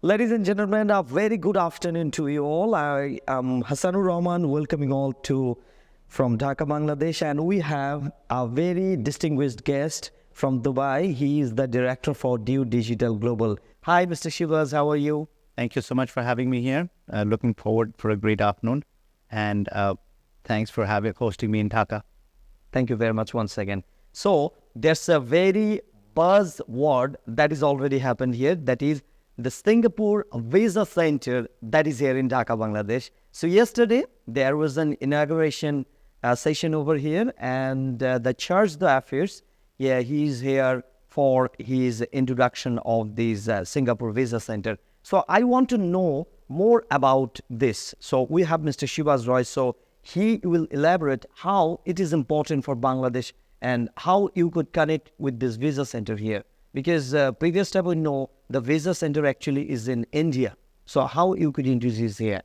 Ladies and gentlemen, a very good afternoon to you all. I am Hassanur Rahman, welcoming all to from Dhaka, Bangladesh, and we have a very distinguished guest from Dubai. He is the director for Due Digital Global. Hi, Mr. Shivas, how are you? Thank you so much for having me here. Looking forward for a great afternoon, and thanks for hosting me in Dhaka. Thank you very much once again. So there's a very buzzword that is already happened here. That is the Singapore Visa Center that is here in Dhaka, Bangladesh. So yesterday there was an inauguration session over here, and the Charge d'Affaires, he's here for his introduction of this Singapore Visa Center. So I want to know more about this. So we have Mr. Shivas Roy. So he will elaborate how it is important for Bangladesh and how you could connect with this visa center here. Because previous time we know the visa center actually is in India. So how you could introduce here?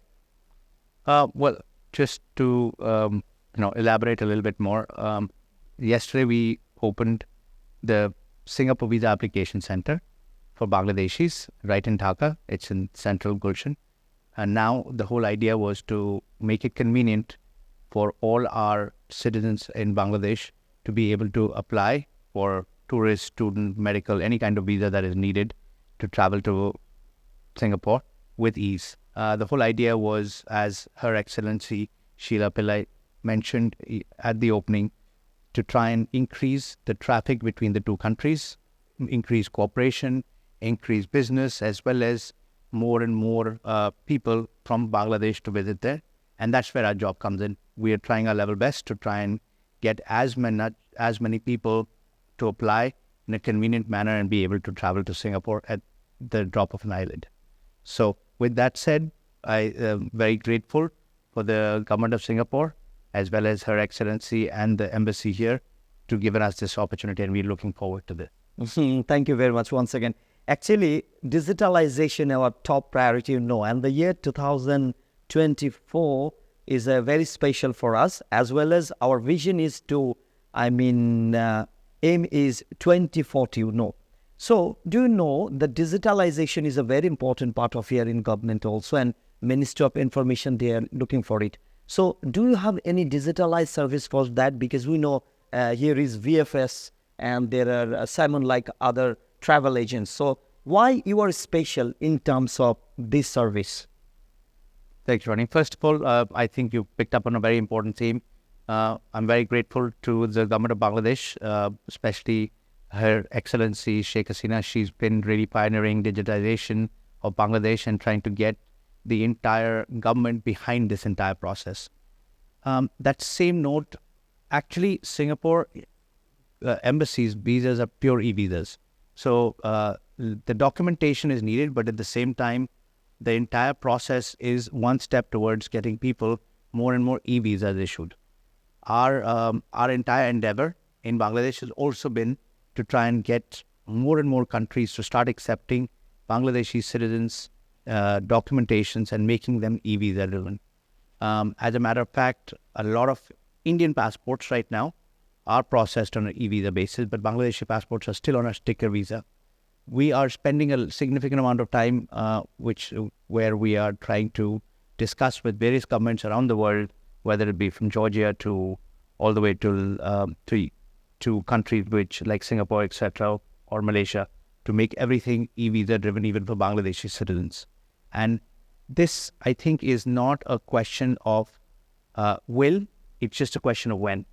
Well, just to elaborate a little bit more. Yesterday we opened the Singapore Visa Application Center for Bangladeshis right in Dhaka. It's in central Gulshan. And now the whole idea was to make it convenient for all our citizens in Bangladesh to be able to apply for tourist, student, medical, any kind of visa that is needed to travel to Singapore with ease. The whole idea was, as Her Excellency Sheila Pillai mentioned at the opening, to try and increase the traffic between the two countries, increase cooperation, increase business, as well as more and more people from Bangladesh to visit there. And that's where our job comes in. We are trying our level best to try and get as many people to apply in a convenient manner and be able to travel to Singapore at the drop of an eyelid. So with that said, I am very grateful for the government of Singapore, as well as Her Excellency and the embassy here, to give us this opportunity, and we're looking forward to this. Thank you very much once again. Actually, digitalization our top priority, and the year 2024 is very special for us, as well as our vision is to, aim is 2040, So, do you know that digitalization is a very important part of here in government also, and Ministry of Information, they are looking for it. So, do you have any digitalized service for that? Because we know here is VFS, and there are Simon like other travel agents. So, why you are special in terms of this service? Thanks, Ronnie. First of all, I think you picked up on a very important theme. I'm very grateful to the government of Bangladesh, especially Her Excellency Sheikh Hasina. She's been really pioneering digitization of Bangladesh and trying to get the entire government behind this entire process. That same note, actually, Singapore embassy's visas are pure e-visas. So the documentation is needed, but at the same time, the entire process is one step towards getting people more and more e-visas issued. Our entire endeavor in Bangladesh has also been to try and get more and more countries to start accepting Bangladeshi citizens' documentations and making them e-visa relevant. As a matter of fact, a lot of Indian passports right now are processed on an e-visa basis, but Bangladeshi passports are still on a sticker visa. We are spending a significant amount of time where we are trying to discuss with various governments around the world, whether it be from Georgia to all the way to countries which like Singapore, etc., or Malaysia, to make everything e-visa driven, even for Bangladeshi citizens. And this, I think, is not a question of will, it's just a question of when.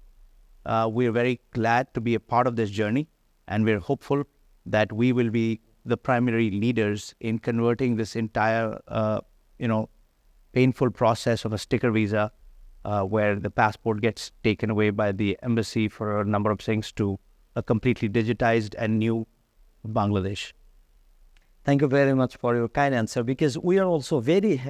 We're very glad to be a part of this journey, and we're hopeful that we will be the primary leaders in converting this entire, painful process of a sticker visa, where the passport gets taken away by the embassy for a number of things, to a completely digitized and new Bangladesh. Thank you very much for your kind answer, because we are also very,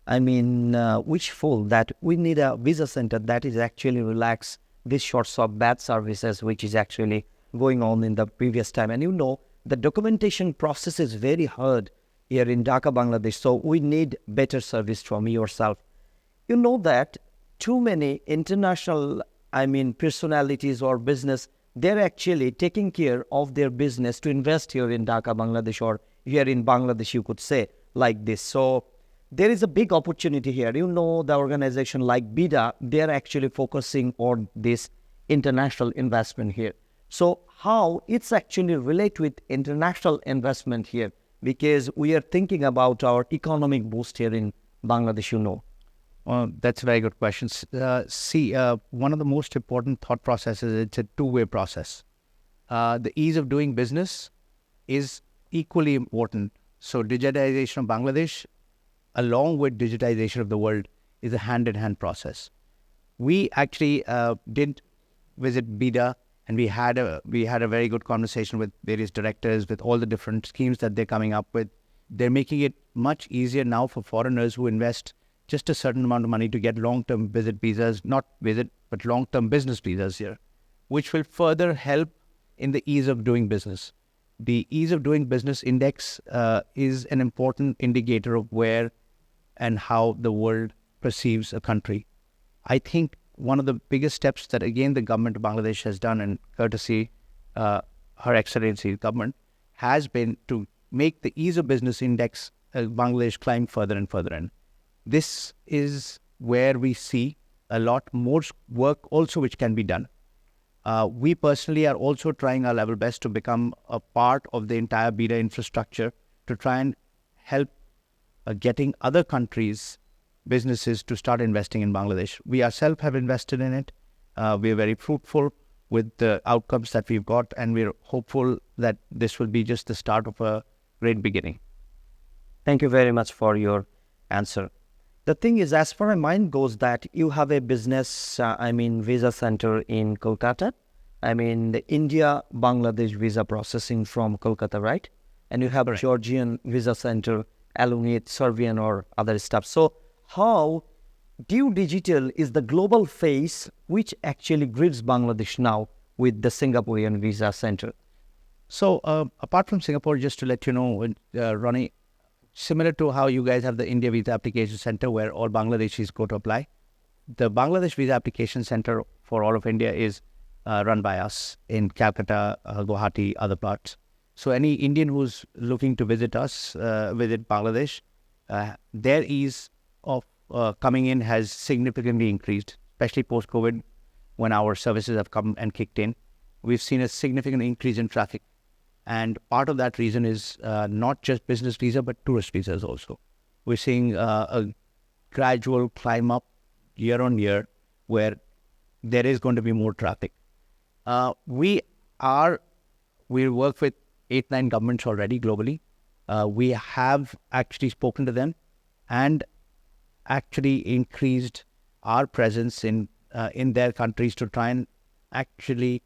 wishful that we need a visa center that is actually relax these sorts of bad services, which is actually going on in the previous time. And the documentation process is very hard here in Dhaka, Bangladesh. So we need better service from yourself. You know that too many international, personalities or business, they're actually taking care of their business to invest here in Dhaka, Bangladesh, or here in Bangladesh, you could say. like this. So there is a big opportunity here. You know, the organization like BIDA, they're actually focusing on this international investment here. So how it's actually relate with international investment here, because we are thinking about our economic boost here in Bangladesh, you know. That's a very good question. One of the most important thought processes, it's a two-way process. The ease of doing business is equally important. So digitization of Bangladesh, along with digitization of the world, is a hand-in-hand process. We actually did visit BIDA, and we had a very good conversation with various directors, with all the different schemes that they're coming up with. They're making it much easier now for foreigners who invest just a certain amount of money to get long-term visit visas, not visit, but long-term business visas here, which will further help in the ease of doing business. The ease of doing business index is an important indicator of where and how the world perceives a country. I think one of the biggest steps that, again, the government of Bangladesh has done, and courtesy Her Excellency's government, has been to make the ease of business index Bangladesh climb further and further in. This is where we see a lot more work also which can be done. We personally are also trying our level best to become a part of the entire BIDA infrastructure to try and help getting other countries' businesses to start investing in Bangladesh. We ourselves have invested in it. We are very fruitful with the outcomes that we've got, and we're hopeful that this will be just the start of a great beginning. Thank you very much for your answer. The thing is, as far as mine goes, that you have a business, visa center in Kolkata. The India-Bangladesh visa processing from Kolkata, right? And you have Correct. Georgian visa center along with Serbian or other stuff. So how Due Digital is the global face which actually grids Bangladesh now with the Singaporean visa center? So apart from Singapore, just to let you know, Ronnie, similar to how you guys have the India Visa Application Center where all Bangladeshis go to apply, the Bangladesh Visa Application Center for all of India is run by us in Calcutta, Guwahati, other parts. So any Indian who's looking to visit us, visit Bangladesh, their ease of coming in has significantly increased, especially post-COVID when our services have come and kicked in. We've seen a significant increase in traffic. And part of that reason is not just business visa, but tourist visas also. We're seeing a gradual climb up year on year where there is going to be more traffic. We work with 8-9 governments already globally. We have actually spoken to them and actually increased our presence in their countries to try and actually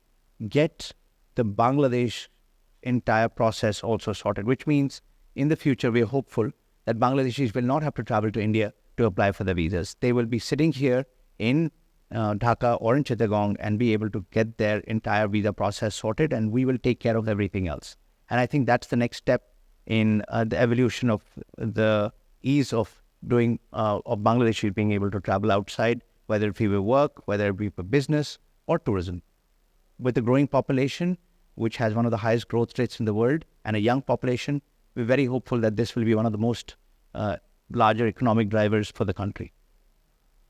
get the Bangladesh entire process also sorted, which means in the future we are hopeful that Bangladeshis will not have to travel to India to apply for the visas. They will be sitting here in Dhaka or in Chittagong and be able to get their entire visa process sorted, and we will take care of everything else. And I think that's the next step in the evolution of the ease of doing of Bangladeshis being able to travel outside, whether it be for work, whether it be for business or tourism. With the growing population, which has one of the highest growth rates in the world, and a young population, we're very hopeful that this will be one of the most larger economic drivers for the country.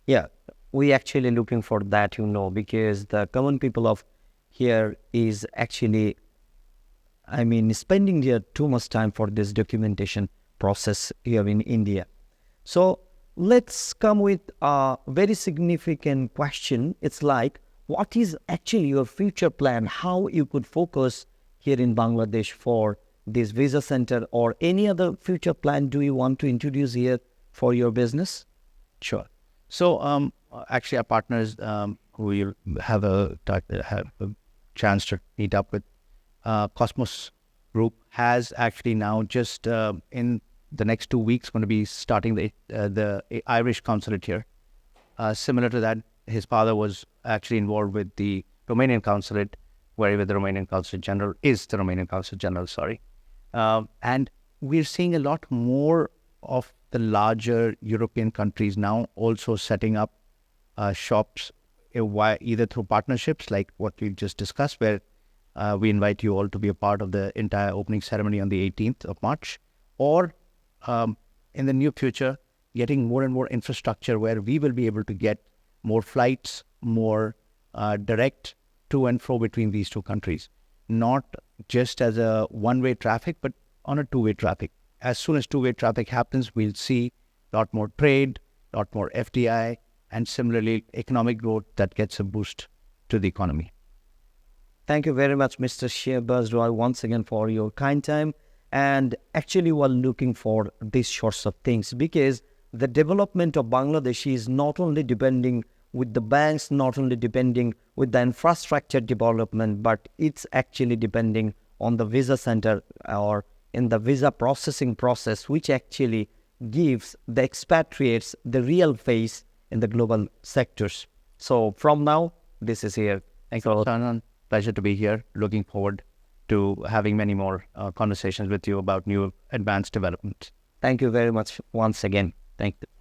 Yeah, we actually looking for that, because the common people of here is actually, spending here too much time for this documentation process here in India. So let's come with a very significant question. It's like, what is actually your future plan? How you could focus here in Bangladesh for this visa center, or any other future plan do you want to introduce here for your business? Sure. So actually our partners who you'll have a chance to meet up with, Cosmos Group has actually now just in the next 2 weeks going to be starting the Irish consulate here. Similar to that, his father was actually involved with the Romanian consulate, wherever the Romanian consulate general is the Romanian consulate general, and we're seeing a lot more of the larger European countries now also setting up shops, either through partnerships like what we've just discussed, where we invite you all to be a part of the entire opening ceremony on the 18th of March, or in the near future, getting more and more infrastructure where we will be able to get more flights, more direct to and fro between these two countries, not just as a one-way traffic, but on a two-way traffic. As soon as two-way traffic happens, we'll see a lot more trade, a lot more FDI, and similarly economic growth that gets a boost to the economy. Thank you very much, Mr. Shehbaz Roy, once again for your kind time. And actually, we're looking for these sorts of things because the development of Bangladesh is not only depending with the banks, not only depending with the infrastructure development, but it's actually depending on the visa center or in the visa processing process, which actually gives the expatriates the real face in the global sectors. So from now, this is here. Thank you, Sanan. Pleasure to be here. Looking forward to having many more conversations with you about new advanced developments. Thank you very much once again. Thank you.